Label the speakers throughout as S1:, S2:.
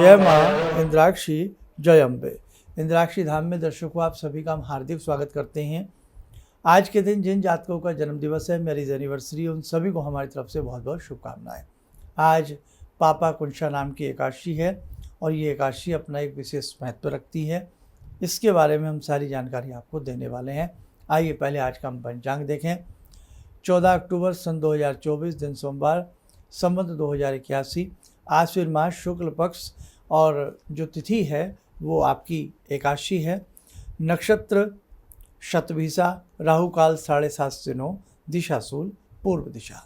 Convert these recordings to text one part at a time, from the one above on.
S1: जय माँ इंद्राक्षी, जय अम्बे। इंद्राक्षी धाम में दर्शकों आप सभी का हम हार्दिक स्वागत करते हैं। आज के दिन जिन जातकों का जन्म दिवस है, मैरिज एनिवर्सरी, उन सभी को हमारी तरफ से बहुत बहुत शुभकामनाएं। आज पापा कुंशा नाम की एकादशी है और ये एकादशी अपना एक विशेष महत्व रखती है। इसके बारे में हम सारी जानकारी आपको देने वाले हैं। आइए पहले आज का हम पंचांग देखें। 14 अक्टूबर सन 2024 दिन सोमवार, संवत 2081, आश्विन मास शुक्ल पक्ष और जो तिथि है वो आपकी एकादशी है। नक्षत्र शतभिषा, राहु काल 7:30 से 9, दिशा शूल पूर्व दिशा।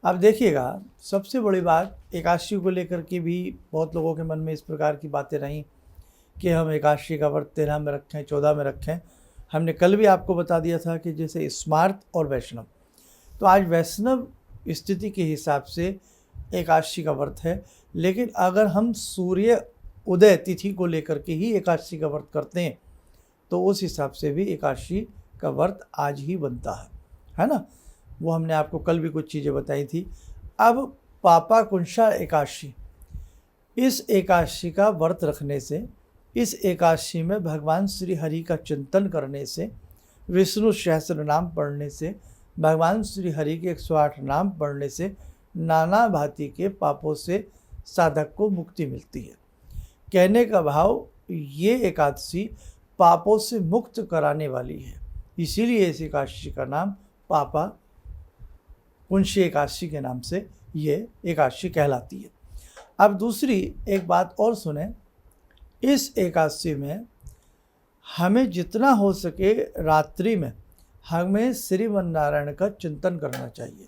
S1: अब देखिएगा, सबसे बड़ी बात एकादशी को लेकर के भी बहुत लोगों के मन में इस प्रकार की बातें रहीं कि हम एकादशी का व्रत 13 में रखें, 14 में रखें। हमने कल भी आपको बता दिया था कि जैसे स्मार्त और वैष्णव, तो आज वैष्णव स्थिति के हिसाब से एकादशी का व्रत है, लेकिन अगर हम सूर्य उदय तिथि को लेकर के ही एकादशी का व्रत करते हैं तो उस हिसाब से भी एकादशी का व्रत आज ही बनता है ना। वो हमने आपको कल भी कुछ चीज़ें बताई थी। अब पापा कुंशा एकादशी, इस एकादशी का व्रत रखने से, इस एकादशी में भगवान श्री हरि का चिंतन करने से, विष्णु सहस्त्र नाम पढ़ने से, भगवान श्री हरि के 108 नाम पढ़ने से नाना भांति के पापों से साधक को मुक्ति मिलती है। कहने का भाव, ये एकादशी पापों से मुक्त कराने वाली है, इसीलिए इस एकादशी का नाम पापा कुंशी एकादशी के नाम से ये एकादशी कहलाती है। अब दूसरी एक बात और सुने, इस एकादशी में हमें जितना हो सके रात्रि में हमें श्रीमन नारायण का चिंतन करना चाहिए,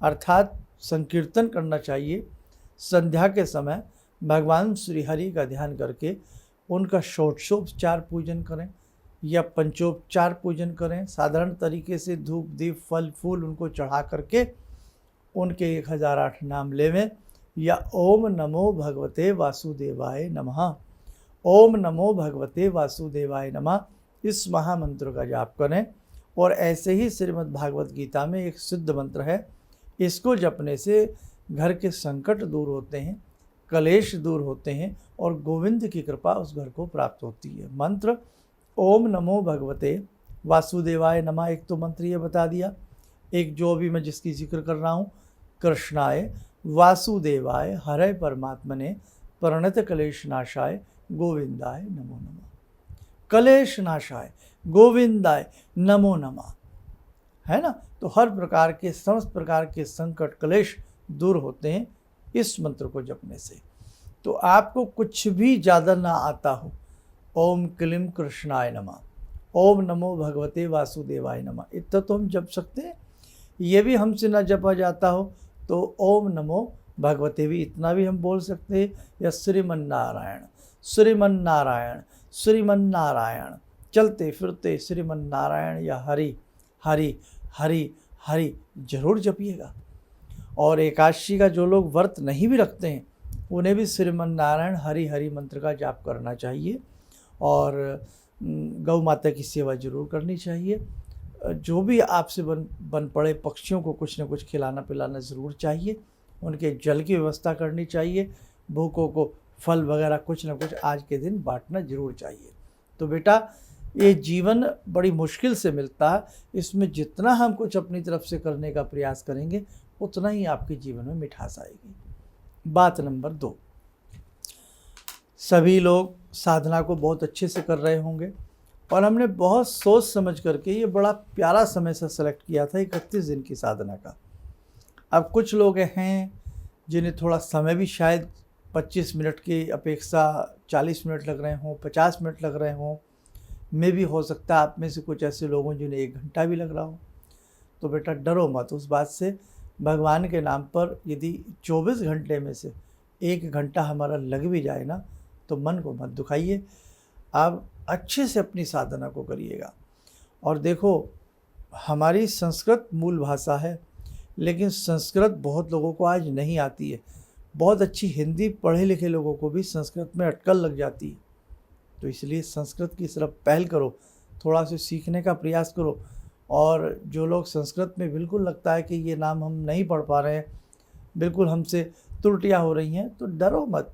S1: अर्थात संकीर्तन करना चाहिए। संध्या के समय भगवान श्री हरि का ध्यान करके उनका षोडशोपचार पूजन करें या पंचोपचार पूजन करें। साधारण तरीके से धूप दीप फल फूल उनको चढ़ा करके उनके 1008 नाम लेवें या ओम नमो भगवते वासुदेवाय नमः, ओम नमो भगवते वासुदेवाय नमः, इस महामंत्र का जाप करें। और ऐसे ही श्रीमद् भागवत गीता में एक सिद्ध मंत्र है, इसको जपने से घर के संकट दूर होते हैं, कलेश दूर होते हैं और गोविंद की कृपा उस घर को प्राप्त होती है। मंत्र ओम नमो भगवते वासुदेवाय नमः, एक तो मंत्र ये बता दिया। एक जो अभी मैं जिसकी जिक्र कर रहा हूँ, कृष्णाय वासुदेवाय हरे परमात्मने प्रणत कलेश नाशाय गोविंदाय नमो नमः। कलेश नाशाय गोविंदाय नमो नमः, है ना। तो हर प्रकार के, समस्त प्रकार के संकट क्लेश दूर होते हैं इस मंत्र को जपने से। तो आपको कुछ भी ज़्यादा ना आता हो, ओम क्लीम कृष्णाय नमः, ओम नमो भगवते वासुदेवाय नमः, इतना तो हम जप सकते हैं। ये भी हमसे ना जपा जाता हो तो ओम नमो भगवते भी, इतना भी हम बोल सकते हैं। या श्रीमन नारायण श्रीमन नारायण श्रीमन नारायण, चलते फिरते श्रीमन नारायण या हरि हरि हरि हरि जरूर जपिएगा। और एकादशी का जो लोग व्रत नहीं भी रखते हैं उन्हें भी श्रीमन नारायण हरि हरि मंत्र का जाप करना चाहिए और गौ माता की सेवा जरूर करनी चाहिए। जो भी आपसे बन पड़े पक्षियों को कुछ न कुछ खिलाना पिलाना ज़रूर चाहिए, उनके जल की व्यवस्था करनी चाहिए, भूखों को फल वगैरह कुछ न कुछ आज के दिन बांटना जरूर चाहिए। तो बेटा, ये जीवन बड़ी मुश्किल से मिलता है, इसमें जितना हम कुछ अपनी तरफ से करने का प्रयास करेंगे उतना ही आपके जीवन में मिठास आएगी। बात नंबर 2, सभी लोग साधना को बहुत अच्छे से कर रहे होंगे और हमने बहुत सोच समझ करके ये बड़ा प्यारा समय से सेलेक्ट किया था 31 दिन की साधना का। अब कुछ लोग हैं जिन्हें थोड़ा समय भी शायद 25 मिनट की अपेक्षा 40 मिनट लग रहे हों, 50 मिनट लग रहे हों, में भी हो सकता है आप में से कुछ ऐसे लोगों जिन्हें 1 घंटा भी लग रहा हो। तो बेटा डरो मत उस बात से। भगवान के नाम पर यदि 24 घंटे में से 1 घंटा हमारा लग भी जाए ना, तो मन को मत दुखाइए। आप अच्छे से अपनी साधना को करिएगा। और देखो, हमारी संस्कृत मूल भाषा है, लेकिन संस्कृत बहुत लोगों को आज नहीं आती है। बहुत अच्छी हिंदी पढ़े लिखे लोगों को भी संस्कृत में अटकल लग जाती है। तो इसलिए संस्कृत की तरफ पहल करो, थोड़ा सा सीखने का प्रयास करो। और जो लोग संस्कृत में बिल्कुल लगता है कि ये नाम हम नहीं पढ़ पा रहे हैं, बिल्कुल हमसे त्रुटियां हो रही हैं, तो डरो मत।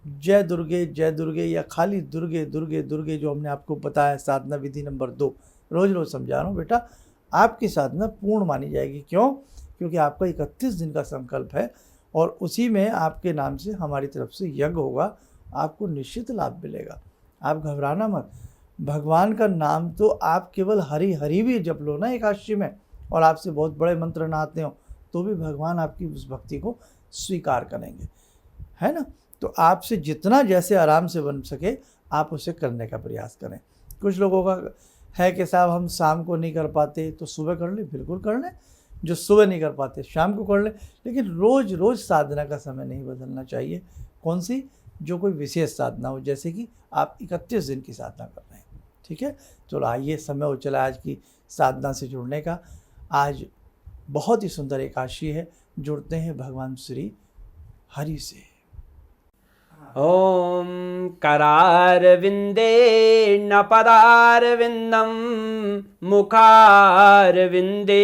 S1: जय दुर्गे या खाली दुर्गे दुर्गे दुर्गे जो हमने आपको बताया साधना विधि नंबर 2, रोज़ रोज़ समझा रहा हूँ बेटा, आपकी साधना पूर्ण मानी जाएगी। क्यों? क्योंकि आपका 31 दिन का संकल्प है और उसी में आपके नाम से हमारी तरफ से यज्ञ होगा, आपको निश्चित लाभ मिलेगा। आप घबराना मत, भगवान का नाम तो आप केवल हरि हरि भी जप लो ना एकादशी में, और आपसे बहुत बड़े मंत्र ना आते हो तो भी भगवान आपकी उस भक्ति को स्वीकार करेंगे, है ना। तो आपसे जितना जैसे आराम से बन सके आप उसे करने का प्रयास करें। कुछ लोगों का है कि साहब हम शाम को नहीं कर पाते तो सुबह कर ले, बिल्कुल कर लें। जो सुबह नहीं कर पाते शाम को कर लें, लेकिन रोज़ रोज़ साधना का समय नहीं बदलना चाहिए। कौन सी? जो कोई विशेष साधना हो, जैसे कि आप 31 दिन की साधना कर रहे हैं, ठीक है। चलो आइए, समय हो चला आज की साधना से जुड़ने का। आज बहुत ही सुंदर एकादशी है, जुड़ते हैं भगवान श्री हरि से।
S2: ॐ करारविन्दे न पदारविन्दं मुखारविन्दे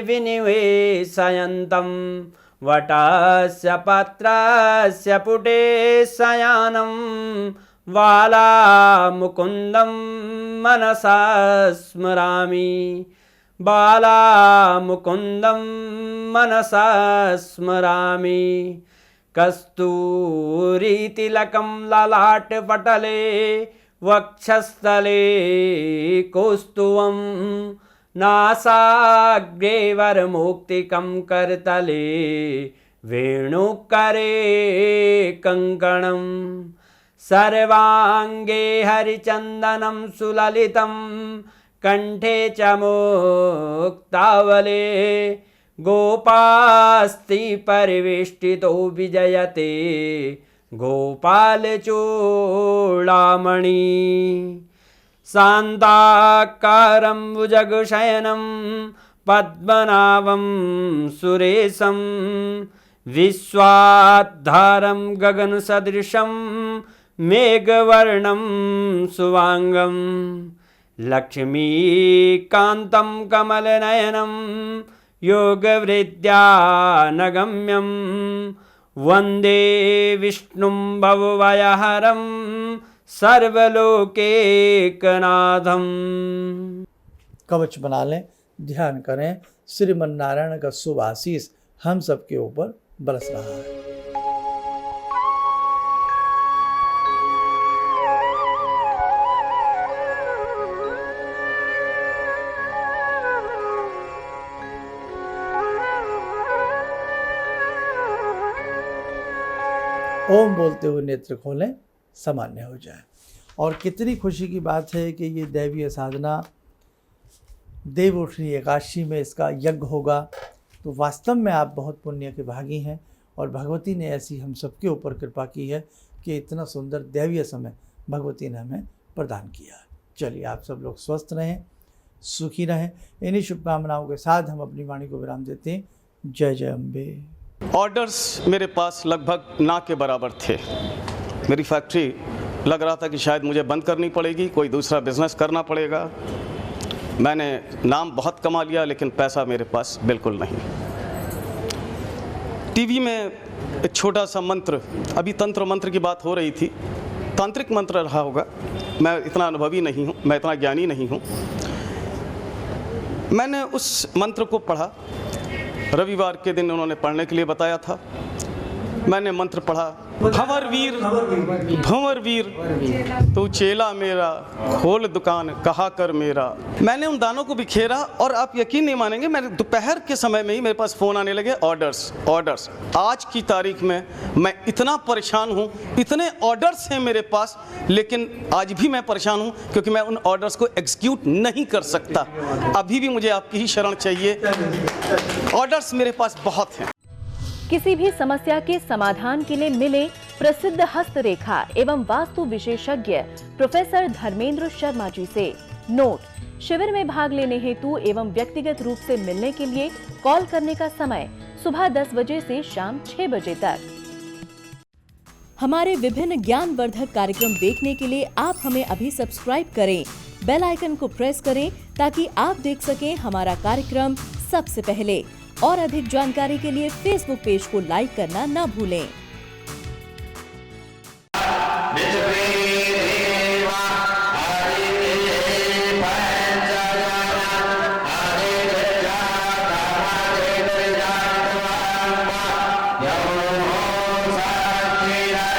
S2: विनिवेशयन्तं वटस्य पत्रस्य पुटे शयनं बालामुकुन्दं मनसा स्मरामि बालामुकुन्दं मनसा स्मरामि कस्तूरीतिलकं ललाटपटले वक्षस्थले कौस्तुभं नासाग्रे वरमौक्तिकं करतले वेणुकरे कङ्कणं सर्वाङ्गे हरिचन्दनं सुललितं कंठे च मुक्तावले गोपास्ति परिवेष्टितो विजयते गोपालचूडामणि शान्ताकारं भुजगशयनं पद्मनाभं सुरेशं विश्वाधारं गगनसदृशं मेघवर्णं शुभांगं लक्ष्मीकान्तं कमलनयनं योगवृद्ध्यानगम्यं वन्दे विष्णुं भवभयहरं सर्वलोकैकनाथं।
S1: कवच बना लें, ध्यान करें, श्रीमन्नारायण का शुभ आशीष हम सबके ऊपर बरस रहा है। ओम बोलते हुए नेत्र खोलें, सामान्य हो जाए। और कितनी खुशी की बात है कि ये दैवीय साधना देवउठनी एकादशी में इसका यज्ञ होगा, तो वास्तव में आप बहुत पुण्य के भागी हैं और भगवती ने ऐसी हम सबके ऊपर कृपा की है कि इतना सुंदर दैवीय समय भगवती ने हमें प्रदान किया। चलिए, आप सब लोग स्वस्थ रहें, सुखी रहें। इन्हीं शुभकामनाओं के साथ हम अपनी वाणी को विराम देते हैं। जय जय अम्बे।
S3: ऑर्डर्स मेरे पास लगभग ना के बराबर थे। मेरी फैक्ट्री लग रहा था कि शायद मुझे बंद करनी पड़ेगी, कोई दूसरा बिजनेस करना पड़ेगा। मैंने नाम बहुत कमा लिया लेकिन पैसा मेरे पास बिल्कुल नहीं। टीवी में एक छोटा सा मंत्र, अभी तंत्र मंत्र की बात हो रही थी, तांत्रिक मंत्र रहा होगा, मैं इतना अनुभवी नहीं हूँ, मैं इतना ज्ञानी नहीं हूँ। मैंने उस मंत्र को पढ़ा, रविवार के दिन उन्होंने पढ़ने के लिए बताया था। मैंने मंत्र पढ़ा, भंवर वीर तू चेला मेरा, खोल दुकान कहा कर मेरा। मैंने उन दानों को बिखेरा और आप यकीन नहीं मानेंगे, मैंने दोपहर के समय में ही मेरे पास फ़ोन आने लगे, ऑर्डर्स। आज की तारीख में मैं इतना परेशान हूँ, इतने ऑर्डर्स हैं मेरे पास, लेकिन आज भी मैं परेशान हूँ क्योंकि मैं उन ऑर्डर्स को एग्जीक्यूट नहीं कर सकता। अभी भी मुझे आपकी ही शरण चाहिए। ऑर्डर्स मेरे पास बहुत हैं।
S4: किसी भी समस्या के समाधान के लिए मिले प्रसिद्ध हस्तरेखा एवं वास्तु विशेषज्ञ प्रोफेसर धर्मेंद्र शर्मा जी से। नोट: शिविर में भाग लेने हेतु एवं व्यक्तिगत रूप से मिलने के लिए कॉल करने का समय सुबह 10 बजे से शाम 6 बजे तक। हमारे विभिन्न ज्ञानवर्धक कार्यक्रम देखने के लिए आप हमें अभी सब्सक्राइब करें, बेल आइकन को प्रेस करें ताकि आप देख सकें हमारा कार्यक्रम सबसे पहले। और अधिक जानकारी के लिए फेसबुक पेज को लाइक करना न भूलें।